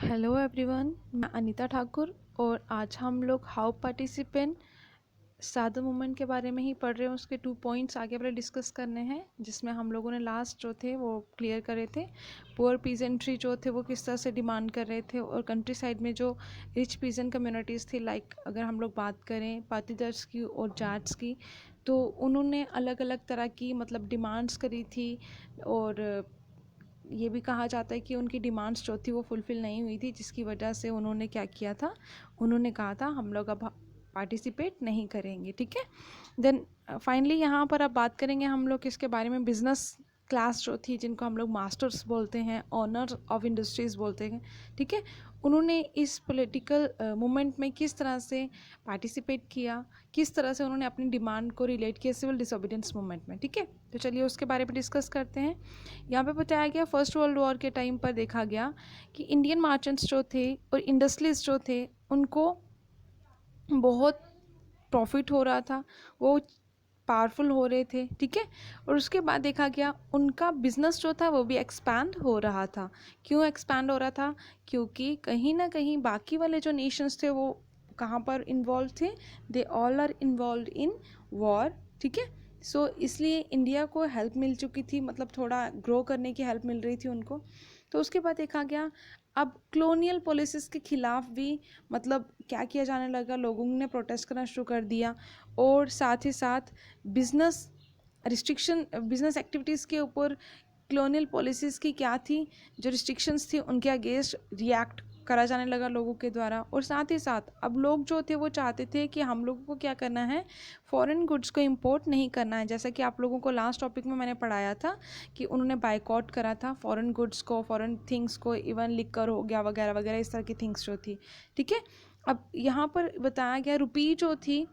Hello everyone, मैं अनीता ठाकुर और आज हम लोग हाउ पार्टिसिपेंट सादर मूवमेंट के बारे में ही पढ़ रहे हैं। उसके 2 पॉइंट्स आगे वाले डिस्कस करने हैं, जिसमें हम लोगों ने लास्ट जो थे वो क्लियर करे थे। पुअर पीजेंट्री जो थे वो किस तरह से डिमांड कर रहे थे, और कंट्री साइड में जो रिच पीजेंट कम्युनिटीज़ थी, लाइक अगर हम लोग बात करें पाटीदार्स की और जाट्स की, तो उन्होंने अलग अलग तरह की मतलब डिमांड्स करी थी। और ये भी कहा जाता है कि उनकी डिमांड्स जो थी वो फुलफ़िल नहीं हुई थी, जिसकी वजह से उन्होंने क्या किया था, उन्होंने कहा था हम लोग अब पार्टिसिपेट नहीं करेंगे। ठीक है, देन फाइनली यहाँ पर अब बात करेंगे हम लोग इसके बारे में। बिजनेस क्लास जो थी, जिनको हम लोग मास्टर्स बोलते हैं, ऑनर्स ऑफ इंडस्ट्रीज़ बोलते हैं, ठीक है, उन्होंने इस पॉलिटिकल मूवमेंट में किस तरह से पार्टिसिपेट किया, किस तरह से उन्होंने अपनी डिमांड को रिलेट किया सिविल डिसोबीडियंस मूवमेंट में। ठीक है, तो चलिए उसके बारे में डिस्कस करते हैं। यहाँ पे बताया गया फर्स्ट वर्ल्ड वॉर के टाइम पर देखा गया कि इंडियन मार्चेंट्स जो थे और इंडस्ट्रीज जो थे, उनको बहुत प्रॉफिट हो रहा था, वो पावरफुल हो रहे थे। ठीक है, और उसके बाद देखा गया उनका बिजनेस जो था वो भी एक्सपैंड हो रहा था। क्यों एक्सपैंड हो रहा था? क्योंकि कहीं ना कहीं बाकी वाले जो नेशंस थे वो कहाँ पर इन्वॉल्व थे? They all are involve in war. ठीक है, सो इसलिए इंडिया को हेल्प मिल चुकी थी, मतलब थोड़ा ग्रो करने की हेल्प मिल रही थी उनको। तो उसके बाद देखा गया अब कॉलोनियल पॉलिसीज़ के ख़िलाफ़ भी मतलब क्या किया जाने लगा, लोगों ने प्रोटेस्ट करना शुरू कर दिया। और साथ ही साथ बिजनेस रिस्ट्रिक्शन, बिजनेस एक्टिविटीज़ के ऊपर कॉलोनियल पॉलिसीज़ की क्या थी, जो रिस्ट्रिक्शंस थी उनके अगेंस्ट रिएक्ट करा जाने लगा लोगों के द्वारा। और साथ ही साथ अब लोग जो थे वो चाहते थे कि हम लोगों को क्या करना है, फॉरेन गुड्स को इंपोर्ट नहीं करना है। जैसा कि आप लोगों को लास्ट टॉपिक में मैंने पढ़ाया था कि उन्होंने बाइकआउट करा था फॉरेन गुड्स को, फॉरेन थिंग्स को, इवन लिकर हो गया वगैरह वगैरह, इस तरह की थिंग्स जो थी। ठीक है, अब यहाँ पर बताया गया रुपी जो थी,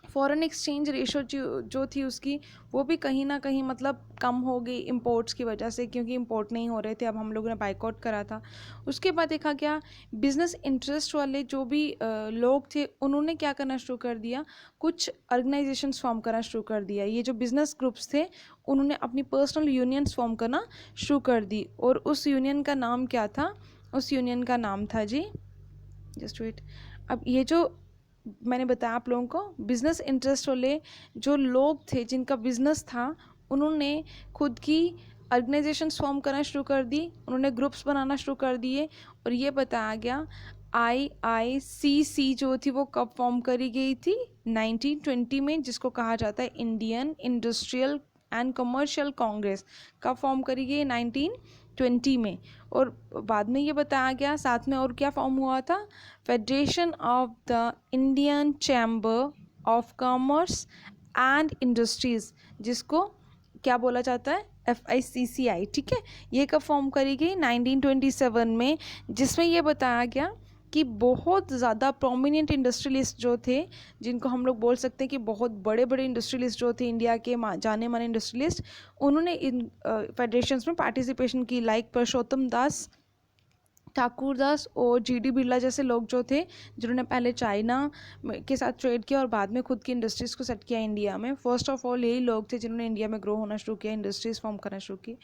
फॉरेन एक्सचेंज रेशो जो थी उसकी, वो भी कहीं ना कहीं मतलब कम हो गई इंपोर्ट्स की वजह से, क्योंकि इंपोर्ट नहीं हो रहे थे। अब हम लोगों ने बाइकआउट करा था। उसके बाद देखा गया बिजनेस इंटरेस्ट वाले जो भी लोग थे, उन्होंने क्या करना शुरू कर दिया, कुछ ऑर्गेनाइजेशंस फॉर्म करना शुरू कर दिया। ये जो बिजनेस ग्रुप्स थे, उन्होंने अपनी पर्सनल यूनियंस फॉर्म करना शुरू कर दी। और उस यूनियन का नाम क्या था? उस यूनियन का नाम था जी, जस्ट वेट, अब ये जो मैंने बताया आप लोगों को, बिजनेस इंटरेस्ट वाले जो लोग थे जिनका बिजनेस था, उन्होंने खुद की ऑर्गेनाइजेशंस फॉर्म करना शुरू कर दी, उन्होंने ग्रुप्स बनाना शुरू कर दिए। और ये बताया गया IICC जो थी वो कब फॉर्म करी गई थी? 1920 में, जिसको कहा जाता है Indian industrial and commercial Congress. कब फॉर्म करी गई? 1920 में। और बाद में ये बताया गया साथ में और क्या फॉर्म हुआ था, federation of the Indian chamber of commerce and industries, जिसको क्या बोला जाता है, FICCI। ठीक है, ये कब फॉर्म करी गई? 1927 में, जिसमें ये बताया गया कि बहुत ज़्यादा प्रोमिनेंट इंडस्ट्रियलिस्ट जो थे, जिनको हम लोग बोल सकते हैं कि बहुत बड़े बड़े इंडस्ट्रियलिस्ट जो थे, इंडिया के जाने माने इंडस्ट्रियलिस्ट, उन्होंने इन फेडरेशंस में पार्टिसिपेशन की, लाइक परशोत्तम दास, ठाकुर दास और GD बिरला जैसे लोग जो थे, जिन्होंने पहले चाइना के साथ ट्रेड किया और बाद में खुद की इंडस्ट्रीज़ को सेट किया इंडिया में। फर्स्ट ऑफ ऑल यही लोग थे जिन्होंने इंडिया में ग्रो होना शुरू किया, इंडस्ट्रीज़ फॉर्म करना शुरू की।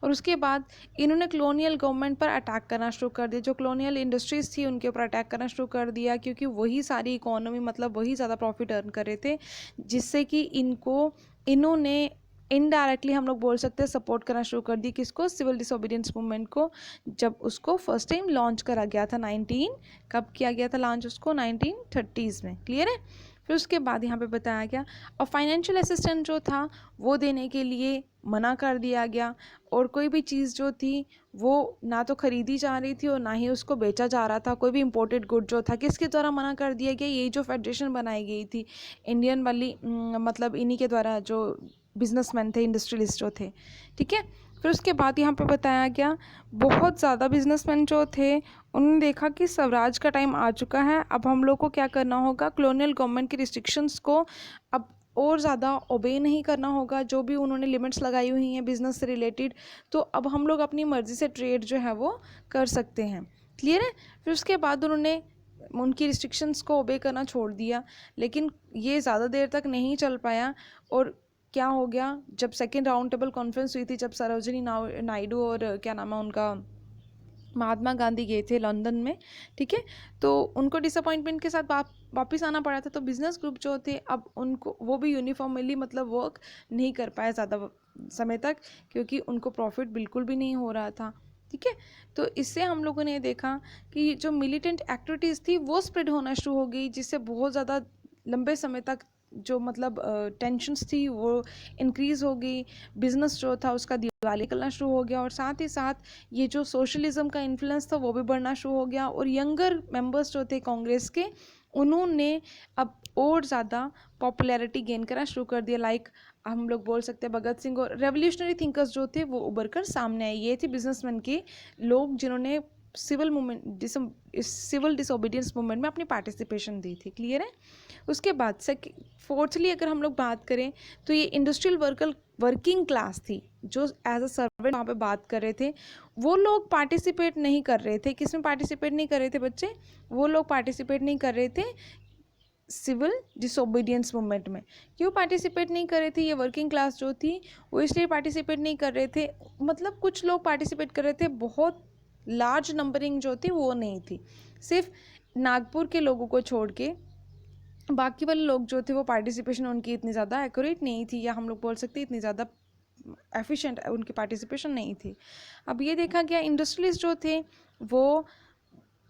और उसके बाद इन्होंने कॉलोनियल गवर्नमेंट पर अटैक करना शुरू कर दिया। जो कॉलोनियल इंडस्ट्रीज़ थी उनके ऊपर अटैक करना शुरू कर दिया, क्योंकि वही सारी इकोनॉमी, मतलब वही ज़्यादा प्रॉफिट अर्न कर रहे थे, जिससे कि इन्होंने इनडायरेक्टली हम लोग बोल सकते हैं सपोर्ट करना शुरू कर दी। किसको? सिविल डिसोबीडियंस मूवमेंट को, जब उसको फर्स्ट टाइम लॉन्च करा गया था। कब किया गया था लॉन्च उसको? 1930s में। क्लियर है? फिर उसके बाद यहाँ पे बताया गया और फाइनेंशियल असिस्टेंट जो था वो देने के लिए मना कर दिया गया। और कोई भी चीज़ जो थी वो ना तो ख़रीदी जा रही थी और ना ही उसको बेचा जा रहा था। कोई भी इंपोर्टेड गुड जो था, किसके द्वारा मना कर दिया गया? ये जो फेडरेशन बनाई गई थी इंडियन वाली, मतलब इन्हीं के द्वारा, जो बिजनेसमैन थे, इंडस्ट्रियलिस्ट जो थे। ठीक है, फिर उसके बाद यहाँ पे बताया गया बहुत ज़्यादा बिजनेसमैन जो थे, उन्होंने देखा कि स्वराज का टाइम आ चुका है, अब हम लोग को क्या करना होगा, कॉलोनियल गवर्नमेंट की रिस्ट्रिक्शंस को अब और ज़्यादा ओबे नहीं करना होगा, जो भी उन्होंने लिमिट्स लगाई हुई हैं बिज़नेस से रिलेटेड। तो अब हम लोग अपनी मर्ज़ी से ट्रेड जो है वो कर सकते हैं। क्लियर है? फिर उसके बाद उन्होंने उनकी रिस्ट्रिक्शंस को ओबे करना छोड़ दिया, लेकिन ये ज़्यादा देर तक नहीं चल पाया। और क्या हो गया, जब सेकेंड राउंड टेबल कॉन्फ्रेंस हुई थी, जब सरोजिनी नायडू और क्या नाम है उनका, महात्मा गांधी गए थे लंदन में, ठीक है, तो उनको डिसअपॉइंटमेंट के साथ वापस आना पड़ा था। तो बिजनेस ग्रुप जो थे अब उनको वो भी यूनिफॉर्मली मतलब वर्क नहीं कर पाए ज़्यादा समय तक, क्योंकि उनको प्रॉफिट बिल्कुल भी नहीं हो रहा था, ठीक है। तो इससे हम लोगों ने देखा कि जो मिलिटेंट एक्टिविटीज़ थी वो स्प्रेड होना शुरू हो गई, जिससे बहुत ज़्यादा लंबे समय तक जो मतलब टेंशन्स थी वो इंक्रीज़ हो गई। बिजनेस जो था उसका दिवाली निकलना शुरू हो गया, और साथ ही साथ ये जो सोशलिज्म का इन्फ्लुएंस था वो भी बढ़ना शुरू हो गया। और यंगर मेंबर्स जो थे कांग्रेस के, उन्होंने अब और ज़्यादा पॉपुलैरिटी गेन करना शुरू कर दिया। लाइक हम लोग बोल सकते हैं भगत सिंह और रेवोल्यूशनरी थिंकर्स जो थे वो उभर कर सामने आए। ये थे बिजनेसमैन के लोग जिन्होंने सिविल डिसोबीडियंस मूवमेंट में अपनी पार्टिसिपेशन दी थी। क्लियर है। उसके बाद फोर्थली अगर हम लोग बात करें तो ये इंडस्ट्रियल वर्किंग क्लास थी जो एज अ सर्वेंट वहाँ पे बात कर रहे थे। वो लोग पार्टिसिपेट नहीं कर रहे थे। किस में पार्टिसिपेट नहीं कर रहे थे बच्चे? वो लोग पार्टिसिपेट नहीं कर रहे थे सिविल डिसोबीडियंस मूवमेंट में। क्यों पार्टिसिपेट नहीं कर रहे थे? ये वर्किंग क्लास जो थी वो इसलिए पार्टिसिपेट नहीं कर रहे थे, मतलब कुछ लोग पार्टिसिपेट कर रहे थे, बहुत लार्ज नंबरिंग जो थी वो नहीं थी। सिर्फ नागपुर के लोगों को छोड़ के बाकी वाले लोग जो थे वो पार्टिसिपेशन उनकी इतनी ज़्यादा एक्यूरेट नहीं थी, या हम लोग बोल सकते इतनी ज़्यादा एफिशिएंट उनकी पार्टिसिपेशन नहीं थी। अब ये देखा गया इंडस्ट्रियलिस्ट जो थे वो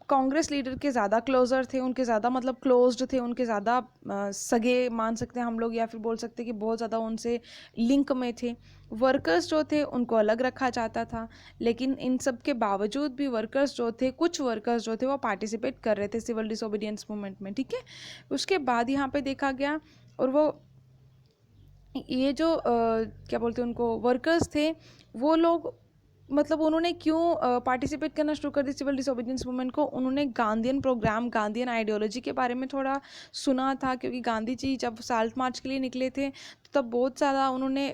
कांग्रेस लीडर के ज़्यादा क्लोजर थे, उनके ज़्यादा मतलब क्लोज्ड थे, उनके ज़्यादा सगे मान सकते हैं हम लोग, या फिर बोल सकते हैं कि बहुत ज़्यादा उनसे लिंक में थे। वर्कर्स जो थे उनको अलग रखा जाता था, लेकिन इन सब के बावजूद भी वर्कर्स जो थे, कुछ वर्कर्स जो थे वो पार्टिसिपेट कर रहे थे सिविल डिसोबीडियंस मूवमेंट में, ठीक है। उसके बाद यहाँ पे देखा गया, और वो ये जो क्या बोलते हैं उनको, वर्कर्स थे, वो लोग मतलब उन्होंने क्यों पार्टिसिपेट करना शुरू कर दिया सिविल डिसोबीडियंस मूवमेंट को? उन्होंने गांधीयन प्रोग्राम, गांधीयन आइडियोलॉजी के बारे में थोड़ा सुना था, क्योंकि गांधी जी जब साल्ट मार्च के लिए निकले थे तो तब बहुत ज़्यादा उन्होंने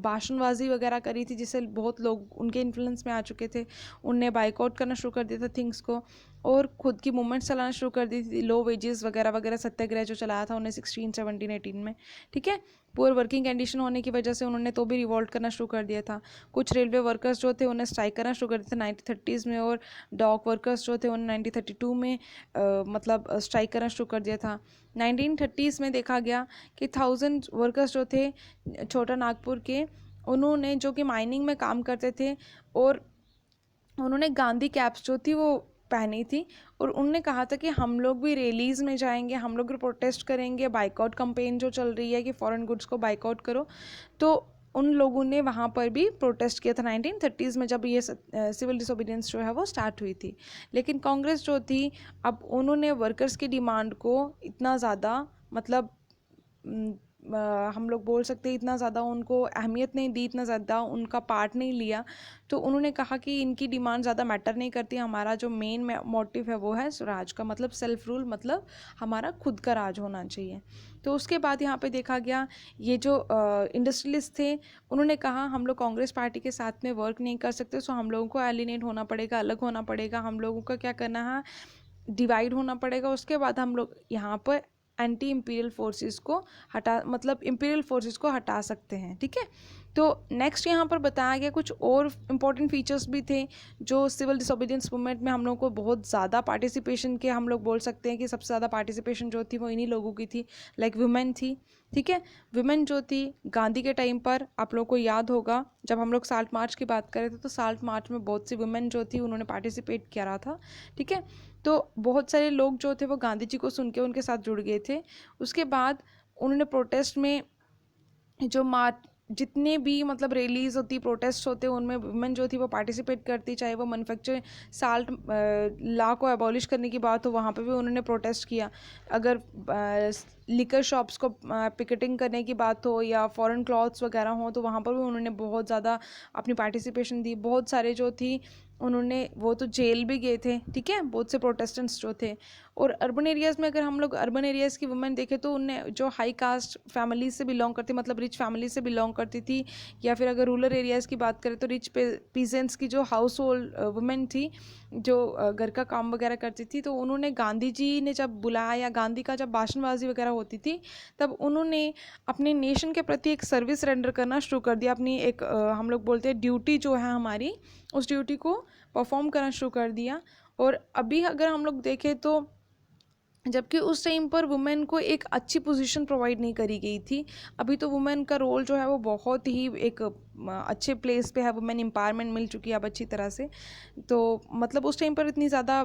भाषणबाजी वगैरह करी थी, जिससे बहुत लोग उनके इन्फ्लुएंस में आ चुके थे। उनने बाइकआउट करना शुरू कर दिया था थिंग्स को, और खुद की मूवमेंट्स चलाना शुरू कर दी थी, लो वेजेस वगैरह वगैरह, सत्याग्रह जो चलाया था उन्हें 16, 17, 18 में, ठीक है। पुअर वर्किंग कंडीशन होने की वजह से उन्होंने तो भी रिवॉल्ट करना शुरू कर दिया था। कुछ रेलवे वर्कर्स जो थे उन्हें स्ट्राइक करना शुरू कर दिया था 1930s में, और डॉक वर्कर्स जो थे उन्हें 1932 में मतलब स्ट्राइक करना शुरू कर दिया था। 1930s में देखा गया कि 1000 वर्कर्स जो थे छोटा नागपुर के, उन्होंने जो कि माइनिंग में काम करते थे, और उन्होंने गांधी कैप्स जो थी वो पहनी थी, और उन्होंने कहा था कि हम लोग भी रैलीज़ में जाएंगे, हम लोग भी प्रोटेस्ट करेंगे, बाइकआउट कैंपेन जो चल रही है कि फॉरेन गुड्स को बाइकआउट करो। तो उन लोगों ने वहाँ पर भी प्रोटेस्ट किया था 1930s में, जब ये सिविल डिसोबीडियंस जो है वो स्टार्ट हुई थी। लेकिन कांग्रेस जो थी, अब उन्होंने वर्कर्स की डिमांड को इतना ज़्यादा मतलब हम लोग बोल सकते हैं इतना ज़्यादा उनको अहमियत नहीं दी, इतना ज़्यादा उनका पार्ट नहीं लिया। तो उन्होंने कहा कि इनकी डिमांड ज़्यादा मैटर नहीं करती, हमारा जो मेन मोटिव है वो है स्वराज का, मतलब सेल्फ रूल, मतलब हमारा खुद का राज होना चाहिए। तो उसके बाद यहाँ पे देखा गया, ये जो इंडस्ट्रियलिस्ट थे उन्होंने कहा हम लोग कांग्रेस पार्टी के साथ में वर्क नहीं कर सकते, सो हम लोगों को एलिनेट होना पड़ेगा, अलग होना पड़ेगा, हम लोगों का क्या करना है, डिवाइड होना पड़ेगा। उसके बाद हम लोग यहाँ पर एंटी इम्पीरियल फोर्सेस को हटा, मतलब इम्पीरियल फोर्सेस को हटा सकते हैं, ठीक है। तो नेक्स्ट यहाँ पर बताया गया कुछ और इम्पॉर्टेंट फीचर्स भी थे जो सिविल डिसोबीडियंस मूवमेंट में हम लोग को बहुत ज़्यादा पार्टिसिपेशन के, हम लोग बोल सकते हैं कि सबसे ज़्यादा पार्टिसिपेशन जो थी वो इन्हीं लोगों की थी। लाइक वुमेन थी, ठीक है। वुमेन जो थी गांधी के टाइम पर, आप लोग को याद होगा जब हम लोग साल्ट मार्च की बात करें थे तो साल्ट मार्च में बहुत सी वुमेन जो थी उन्होंने पार्टिसिपेट करा था, ठीक है। तो बहुत सारे लोग जो थे वो गांधी जी को सुन के उनके साथ जुड़ गए थे। उसके बाद उन्होंने प्रोटेस्ट में जो जितने भी मतलब रैलीज होती, प्रोटेस्ट होते, उनमें वुमेन जो थी वो पार्टिसिपेट करती, चाहे वो मैन्युफैक्चर साल्ट लॉ को एबॉलिश करने की बात हो, वहाँ पे भी उन्होंने प्रोटेस्ट किया। अगर लिकर शॉप्स को पिकेटिंग करने की बात हो, या फॉरेन क्लॉथ्स वगैरह हो, तो वहाँ पर भी उन्होंने बहुत ज़्यादा अपनी पार्टिसिपेशन दी। बहुत सारे जो थी उन्होंने, वो तो जेल भी गए थे, ठीक है, बहुत से प्रोटेस्टेंट्स जो थे। और अर्बन एरियाज़ में अगर हम लोग अर्बन एरियाज़ की वुमेन देखें तो उन्हें जो हाई कास्ट फैमिली से बिलोंग करती, मतलब रिच फैमिली से बिलोंग करती थी, या फिर अगर रूरल एरियाज़ की बात करें तो रिच पीजेंट्स की जो हाउस होल्ड वुमेन थी, जो घर का काम वगैरह करती थी, तो उन्होंने गांधी जी ने जब बुलाया, या गांधी का जब भाषणबाजी वगैरह होती थी, तब उन्होंने अपने नेशन के प्रति एक सर्विस रेंडर करना शुरू कर दिया। अपनी एक हम लोग बोलते हैं ड्यूटी जो है हमारी, उस ड्यूटी को परफॉर्म करना शुरू कर दिया। और अभी अगर हम लोग देखें तो जबकि उस टाइम पर वुमेन को एक अच्छी पोजीशन प्रोवाइड नहीं करी गई थी। अभी तो वुमेन का रोल जो है वो बहुत ही एक अच्छे प्लेस पे है, वुमेन एम्पावरमेंट मिल चुकी है अब अच्छी तरह से। तो मतलब उस टाइम पर इतनी ज़्यादा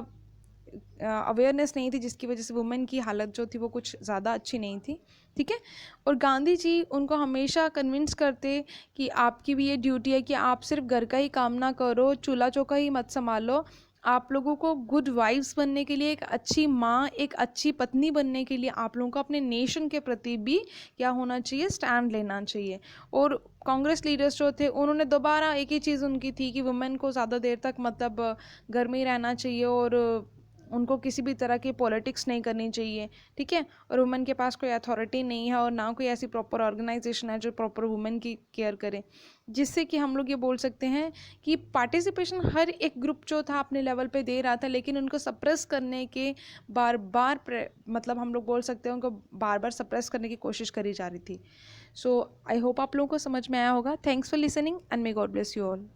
अवेयरनेस नहीं थी, जिसकी वजह से वुमेन की हालत जो थी वो कुछ ज़्यादा अच्छी नहीं थी। ठीक है। और गांधी जी उनको हमेशा कन्विंस करते कि आपकी भी ये ड्यूटी है कि आप सिर्फ घर का ही काम ना करो, चूल्हा चौका ही मत संभालो, आप लोगों को गुड वाइफ्स बनने के लिए, एक अच्छी माँ, एक अच्छी पत्नी बनने के लिए आप लोगों को अपने नेशन के प्रति भी क्या होना चाहिए, स्टैंड लेना चाहिए। और कांग्रेस लीडर्स जो थे उन्होंने दोबारा एक ही चीज़ उनकी थी कि वुमेन को ज़्यादा देर तक मतलब घर में ही रहना चाहिए और उनको किसी भी तरह की पॉलिटिक्स नहीं करनी चाहिए। ठीक है। और वुमेन के पास कोई अथॉरिटी नहीं है और ना कोई ऐसी प्रॉपर ऑर्गेनाइजेशन है जो प्रॉपर वुमेन की केयर करे, जिससे कि हम लोग ये बोल सकते हैं कि पार्टिसिपेशन हर एक ग्रुप जो था अपने लेवल पे दे रहा था, लेकिन उनको सप्रेस करने के बार बार मतलब हम लोग बोल सकते हैं उनको बार बार सप्रेस करने की कोशिश करी जा रही थी। सो आई होप आप लोगों को समझ में आया होगा। Thanks for listening and may God bless you all.